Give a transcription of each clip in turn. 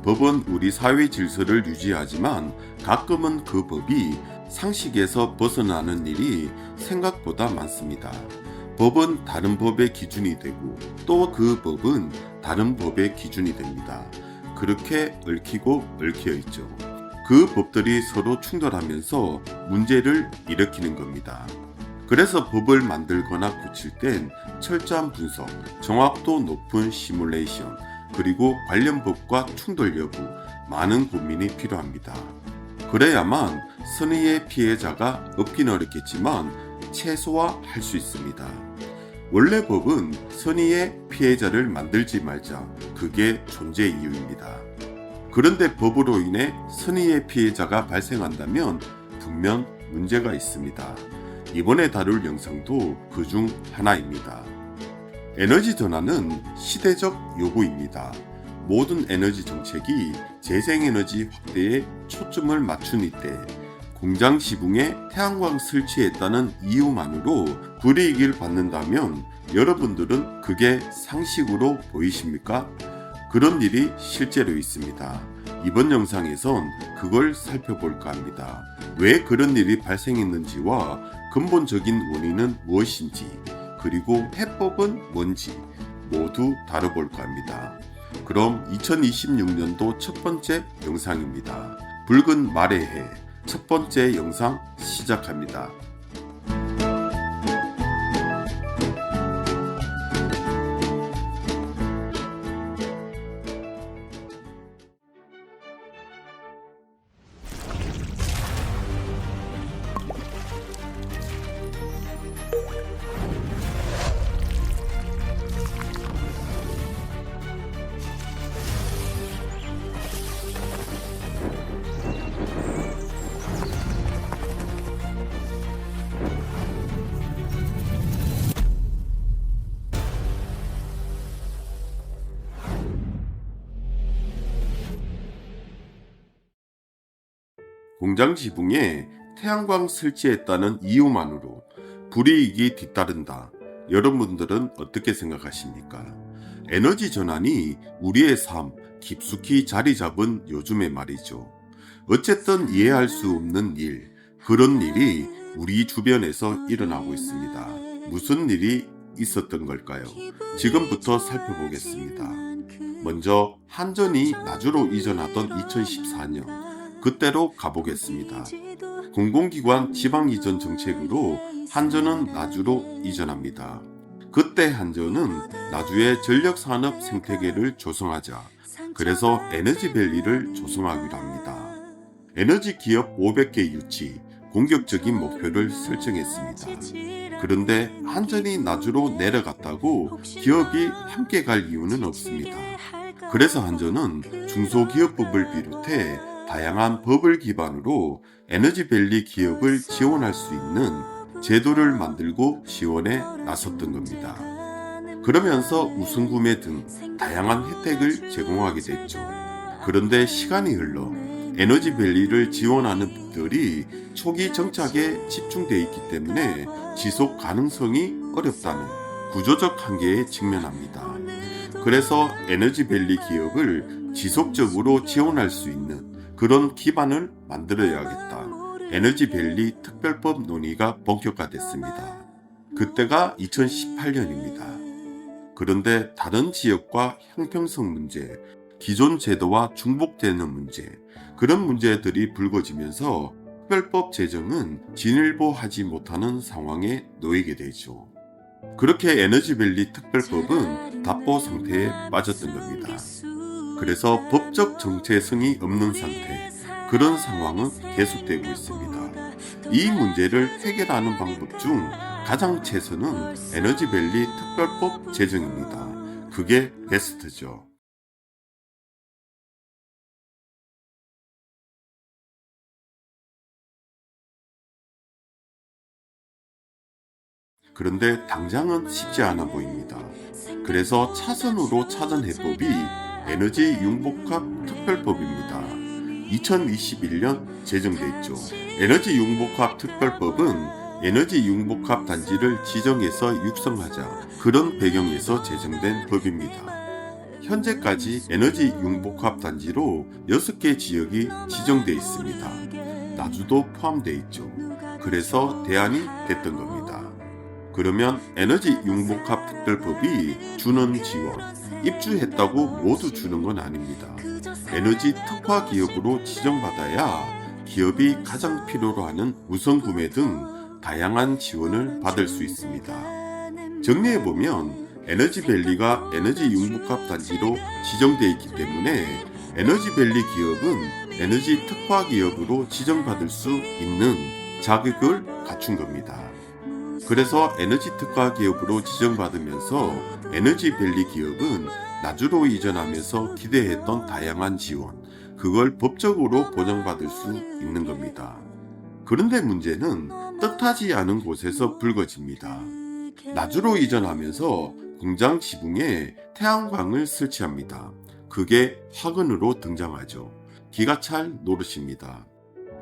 법은 우리 사회 질서를 유지하지만 가끔은 그 법이 상식에서 벗어나는 일이 생각보다 많습니다. 법은 다른 법의 기준이 되고 또 그 법은 다른 법의 기준이 됩니다. 그렇게 얽히고 얽혀 있죠. 그 법들이 서로 충돌하면서 문제를 일으키는 겁니다. 그래서 법을 만들거나 고칠 땐 철저한 분석, 정확도 높은 시뮬레이션, 그리고 관련 법과 충돌 여부, 많은 고민이 필요합니다. 그래야만 선의의 피해자가 없긴 어렵겠지만 최소화할 수 있습니다. 원래 법은 선의의 피해자를 만들지 말자, 그게 존재 이유입니다. 그런데 법으로 인해 선의의 피해자가 발생한다면 분명 문제가 있습니다. 이번에 다룰 영상도 그중 하나입니다. 에너지 전환은 시대적 요구입니다. 모든 에너지 정책이 재생에너지 확대에 초점을 맞춘 이때 공장 지붕에 태양광 설치했다는 이유만으로 불이익을 받는다면 여러분들은 그게 상식으로 보이십니까? 그런 일이 실제로 있습니다. 이번 영상에선 그걸 살펴볼까 합니다. 왜 그런 일이 발생했는지와 근본적인 원인은 무엇인지, 그리고 해법은 뭔지 모두 다뤄볼까 합니다. 그럼 2026년도 첫 번째 영상입니다. 붉은 말의 해 첫 번째 영상 시작합니다. 공장 지붕에 태양광 설치했다는 이유만으로 불이익이 뒤따른다. 여러분들은 어떻게 생각하십니까? 에너지 전환이 우리의 삶 깊숙이 자리 잡은 요즘의 말이죠. 어쨌든 이해할 수 없는 일, 그런 일이 우리 주변에서 일어나고 있습니다. 무슨 일이 있었던 걸까요? 지금부터 살펴보겠습니다. 먼저 한전이 나주로 이전하던 2014년, 그때로 가보겠습니다. 공공기관 지방 이전 정책으로 한전은 나주로 이전합니다. 그때 한전은 나주의 전력산업 생태계를 조성하자, 그래서 에너지밸리를 조성하기로 합니다. 에너지 기업 500개 유치, 공격적인 목표를 설정했습니다. 그런데 한전이 나주로 내려갔다고 기업이 함께 갈 이유는 없습니다. 그래서 한전은 중소기업법을 비롯해 다양한 법을 기반으로 에너지밸리 기업을 지원할 수 있는 제도를 만들고 지원에 나섰던 겁니다. 그러면서 우선구매 등 다양한 혜택을 제공하게 됐죠. 그런데 시간이 흘러 에너지밸리를 지원하는 법들이 초기 정착에 집중되어 있기 때문에 지속 가능성이 어렵다는 구조적 한계에 직면합니다. 그래서 에너지밸리 기업을 지속적으로 지원할 수 있는 그런 기반을 만들어야겠다. 에너지밸리 특별법 논의가 본격화됐습니다. 그때가 2018년입니다. 그런데 다른 지역과 형평성 문제, 기존 제도와 중복되는 문제, 그런 문제들이 불거지면서 특별법 제정은 진일보하지 못하는 상황에 놓이게 되죠. 그렇게 에너지밸리 특별법은 답보 상태에 빠졌던 겁니다. 그래서 법적 정체성이 없는 상태, 그런 상황은 계속되고 있습니다. 이 문제를 해결하는 방법 중 가장 최선은 에너지밸리 특별법 제정입니다. 그게 베스트죠. 그런데 당장은 쉽지 않아 보입니다. 그래서 차선으로 찾은 해법이 에너지 융복합 특별법입니다. 2021년 제정됐죠. 에너지 융복합 특별법은 에너지 융복합 단지를 지정해서 육성하자, 그런 배경에서 제정된 법입니다. 현재까지 에너지 융복합 단지로 6개 지역이 지정돼 있습니다. 나주도 포함되어 있죠. 그래서 대안이 됐던 겁니다. 그러면 에너지 융복합 특별법이 주는 지원, 입주했다고 모두 주는 건 아닙니다. 에너지 특화 기업으로 지정받아야 기업이 가장 필요로 하는 우선 구매 등 다양한 지원을 받을 수 있습니다. 정리해보면 에너지밸리가 에너지 융복합 단지로 지정되어 있기 때문에 에너지밸리 기업은 에너지 특화 기업으로 지정받을 수 있는 자격을 갖춘 겁니다. 그래서 에너지 특화 기업으로 지정받으면서 에너지밸리 기업은 나주로 이전하면서 기대했던 다양한 지원, 그걸 법적으로 보장받을 수 있는 겁니다. 그런데 문제는 뜻하지 않은 곳에서 불거집니다. 나주로 이전하면서 공장 지붕에 태양광을 설치합니다. 그게 화근으로 등장하죠. 기가 찰 노릇입니다.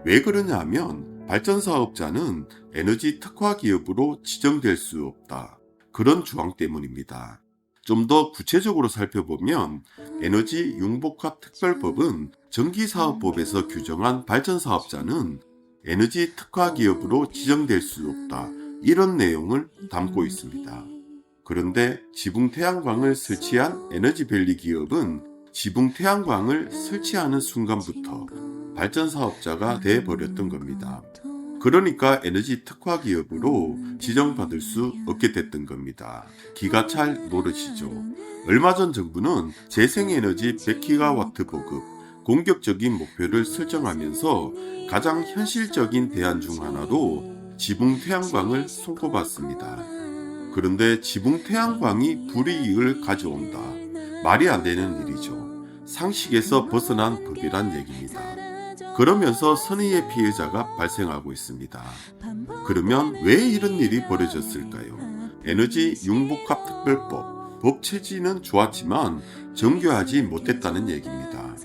왜 그러냐 하면 발전사업자는 에너지 특화 기업으로 지정될 수 없다. 그런 조항 때문입니다. 좀 더 구체적으로 살펴보면 에너지 융복합 특별법은 전기사업법에서 규정한 발전사업자는 에너지 특화 기업으로 지정될 수 없다. 이런 내용을 담고 있습니다. 그런데 지붕 태양광을 설치한 에너지밸리 기업은 지붕 태양광을 설치하는 순간부터 발전사업자가 돼버렸던 겁니다. 그러니까 에너지 특화 기업으로 지정받을 수 없게 됐던 겁니다. 기가 찰 노릇이죠. 얼마 전 정부는 재생에너지 100기가와트 보급, 공격적인 목표를 설정하면서 가장 현실적인 대안 중 하나로 지붕 태양광을 손꼽았습니다. 그런데 지붕 태양광이 불이익을 가져온다. 말이 안 되는 일이죠. 상식에서 벗어난 법이란 얘기입니다. 그러면서 선의의 피해자가 발생하고 있습니다. 그러면 왜 이런 일이 벌어졌을까요? 에너지 융복합 특별법, 법 체지는 좋았지만 정교하지 못했다는 얘기입니다.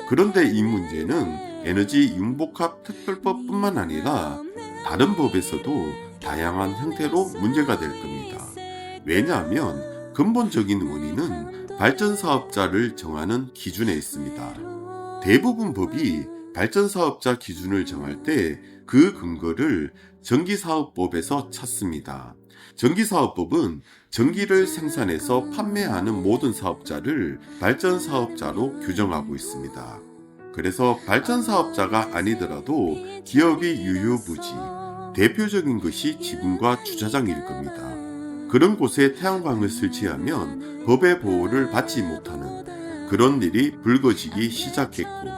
그런데 이 문제는 에너지 융복합 특별법뿐만 아니라 다른 법에서도 다양한 형태로 문제가 될 겁니다. 왜냐하면 근본적인 원인은 발전사업자를 정하는 기준에 있습니다. 대부분 법이 발전사업자 기준을 정할 때 그 근거를 전기사업법에서 찾습니다. 전기사업법은 전기를 생산해서 판매하는 모든 사업자를 발전사업자로 규정하고 있습니다. 그래서 발전사업자가 아니더라도 기업이 유효부지, 대표적인 것이 지붕과 주차장일 겁니다. 그런 곳에 태양광을 설치하면 법의 보호를 받지 못하는 그런 일이 불거지기 시작했고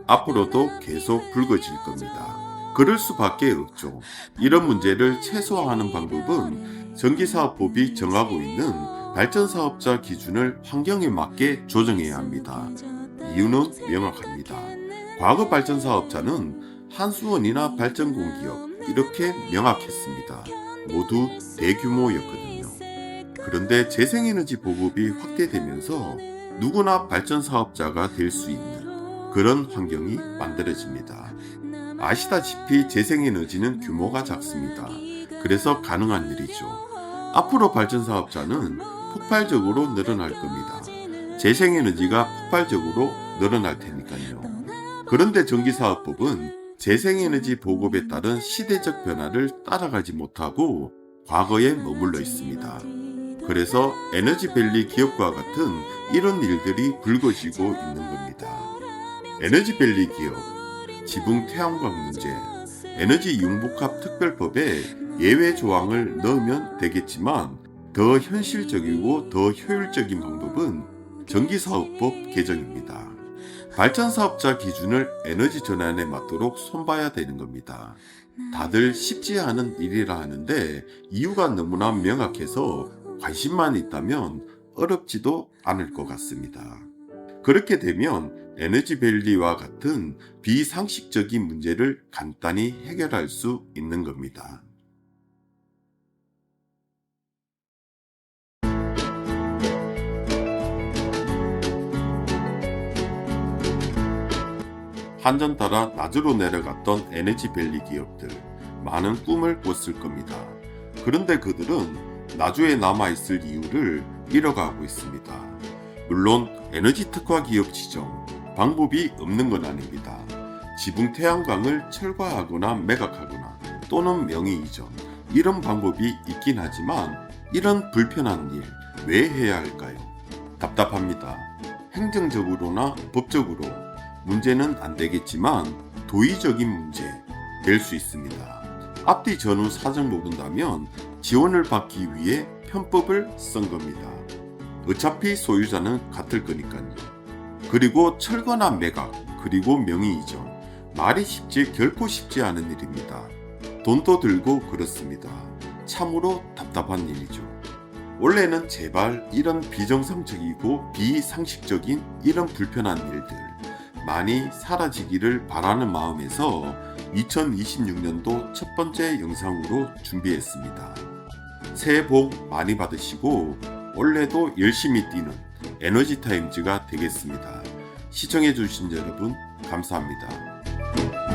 앞으로도 계속 불거질 겁니다. 그럴 수밖에 없죠. 이런 문제를 최소화하는 방법은 전기사업법이 정하고 있는 발전사업자 기준을 환경에 맞게 조정해야 합니다. 이유는 명확합니다. 과거 발전사업자는 한수원이나 발전공기업 이렇게 명확했습니다. 모두 대규모였거든요. 그런데 재생에너지 보급이 확대되면서 누구나 발전사업자가 될 수 있는 그런 환경이 만들어집니다. 아시다시피 재생에너지는 규모가 작습니다. 그래서 가능한 일이죠. 앞으로 발전사업자는 폭발적으로 늘어날 겁니다. 재생에너지가 폭발적으로 늘어날 테니까요. 그런데 전기사업법은 재생에너지 보급에 따른 시대적 변화를 따라가지 못하고 과거에 머물러 있습니다. 그래서 에너지밸리 기업과 같은 이런 일들이 불거지고 있는 겁니다. 에너지밸리 기업, 지붕 태양광 문제, 에너지 융복합 특별법에 예외 조항을 넣으면 되겠지만 더 현실적이고 더 효율적인 방법은 전기사업법 개정입니다. 발전사업자 기준을 에너지 전환에 맞도록 손봐야 되는 겁니다. 다들 쉽지 않은 일이라 하는데 이유가 너무나 명확해서 관심만 있다면 어렵지도 않을 것 같습니다. 그렇게 되면 에너지밸리와 같은 비상식적인 문제를 간단히 해결할 수 있는 겁니다. 한전 따라 나주로 내려갔던 에너지밸리 기업들, 많은 꿈을 꿨을 겁니다. 그런데 그들은 나주에 남아있을 이유를 잃어가고 있습니다. 물론 에너지 특화 기업 지정, 방법이 없는 건 아닙니다. 지붕 태양광을 철거하거나 매각하거나 또는 명의 이전, 이런 방법이 있긴 하지만 이런 불편한 일 왜 해야 할까요? 답답합니다. 행정적으로나 법적으로 문제는 안 되겠지만 도의적인 문제 될 수 있습니다. 앞뒤 전후 사정 모른다면 지원을 받기 위해 편법을 쓴 겁니다. 어차피 소유자는 같을 거니까요. 그리고 철거나 매각, 그리고 명의 이전, 말이 쉽지 결코 쉽지 않은 일입니다. 돈도 들고 그렇습니다. 참으로 답답한 일이죠. 원래는 제발 이런 비정상적이고 비상식적인 이런 불편한 일들 많이 사라지기를 바라는 마음에서 2026년도 첫 번째 영상으로 준비했습니다. 새해 복 많이 받으시고 올해도 열심히 뛰는 에너지타임즈가 되겠습니다. 시청해주신 여러분 감사합니다.